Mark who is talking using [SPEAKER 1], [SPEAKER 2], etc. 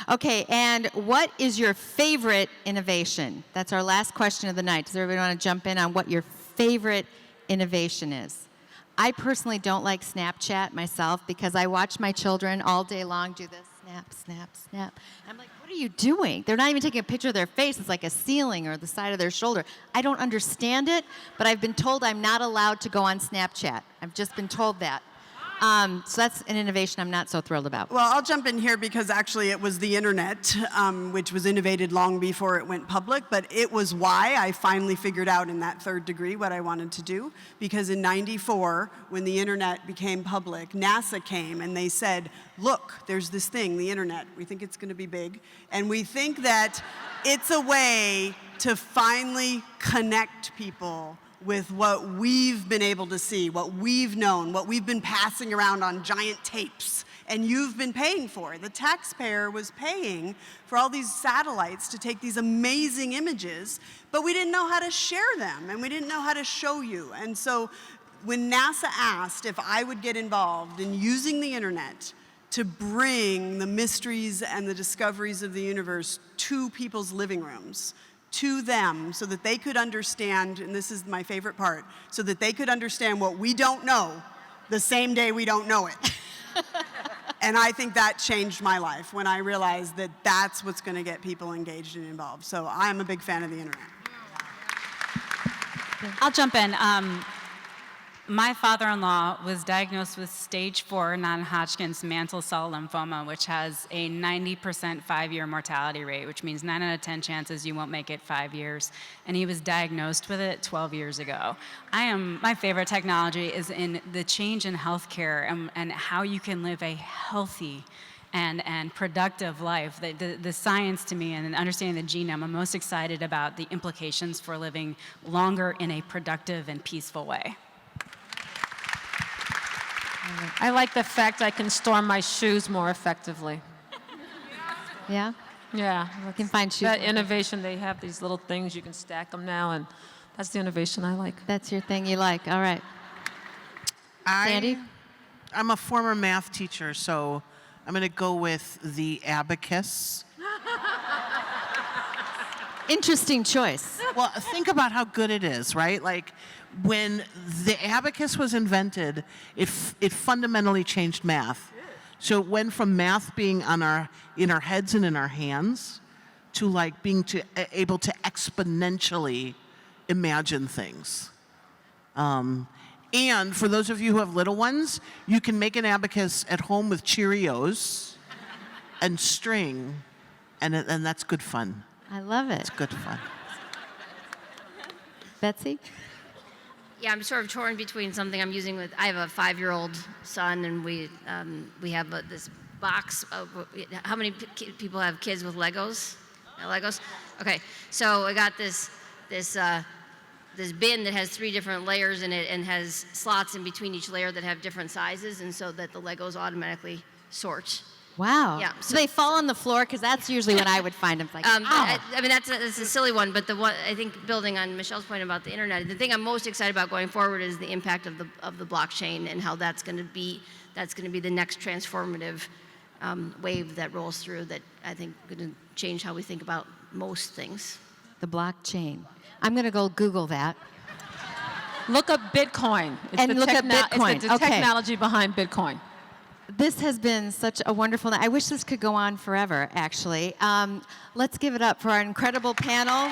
[SPEAKER 1] Okay, and what is your favorite innovation? That's our last question of the night. Does everybody want to jump in on what your favorite innovation is? I personally don't like Snapchat myself because I watch my children all day long do this snap, snap, snap. I'm like, what are you doing? They're not even taking a picture of their face. It's like a ceiling or the side of their shoulder. I don't understand it, but I've been told I'm not allowed to go on Snapchat. I've just been told that. So that's an innovation I'm not so thrilled about.
[SPEAKER 2] Well, I'll jump in here because actually it was the internet, which was innovated long before it went public, but it was why I finally figured out in that third degree what I wanted to do. Because in '94, when the internet became public, NASA came and they said, look, there's this thing, the internet. We think it's going to be big. And we think that it's a way to finally connect people with what we've been able to see, what we've known, what we've been passing around on giant tapes, and you've been paying for. The taxpayer was paying for all these satellites to take these amazing images, but we didn't know how to share them, and we didn't know how to show you. And so when NASA asked if I would get involved in using the internet to bring the mysteries and the discoveries of the universe to people's living rooms, to them so that they could understand, and this is my favorite part, so that they could understand what we don't know the same day we don't know it. And I think that changed my life when I realized that that's what's going to get people engaged and involved. So I'm a big fan of the internet.
[SPEAKER 3] I'll jump in. My father-in-law was diagnosed with stage 4 non-Hodgkin's mantle cell lymphoma, which has a 90% 5-year mortality rate, which means 9 out of 10 chances you won't make it 5 years. And he was diagnosed with it 12 years ago. My favorite technology is in the change in healthcare and how you can live a healthy and productive life. The science to me and understanding the genome, I'm most excited about the implications for living longer in a productive and peaceful way.
[SPEAKER 4] I like the fact I can store my shoes more effectively.
[SPEAKER 1] Yeah?
[SPEAKER 4] Yeah.
[SPEAKER 1] You can find shoes.
[SPEAKER 4] That innovation, they have these little things, you can stack them now, and that's the innovation I like.
[SPEAKER 1] That's your thing you like. All right. Sandy?
[SPEAKER 5] I'm a former math teacher, so I'm going to go with the abacus.
[SPEAKER 1] Interesting choice.
[SPEAKER 5] Well, think about how good it is, right? Like, when the abacus was invented, it fundamentally changed math. So it went from math being in our heads and in our hands to like being able to exponentially imagine things. And for those of you who have little ones, you can make an abacus at home with Cheerios and string, and that's good fun.
[SPEAKER 1] I love it.
[SPEAKER 5] It's good fun.
[SPEAKER 1] Betsy?
[SPEAKER 6] Yeah, I'm sort of torn between something I'm using with. I have a 5-year-old son, and we have this box. How many people have kids with Legos? Legos. Okay, so I got this bin that has 3 different layers in it and has slots in between each layer that have different sizes, and so that the Legos automatically sort.
[SPEAKER 1] Wow.
[SPEAKER 6] Yeah,
[SPEAKER 1] So they fall on the floor because that's usually when I would find them. Like,
[SPEAKER 6] I mean, that's a silly one, but the one I think, building on Michelle's point about the internet, the thing I'm most excited about going forward is the impact of the blockchain and how that's going to be the next transformative wave that rolls through that I think is going to change how we think about most things.
[SPEAKER 1] the blockchain. I'm going to go Google that.
[SPEAKER 4] Look up Bitcoin.
[SPEAKER 1] And look up Bitcoin.
[SPEAKER 4] It's the
[SPEAKER 1] Okay.
[SPEAKER 4] technology behind Bitcoin.
[SPEAKER 1] This has been such a wonderful night. I wish this could go on forever, actually. Let's give it up for our incredible panel.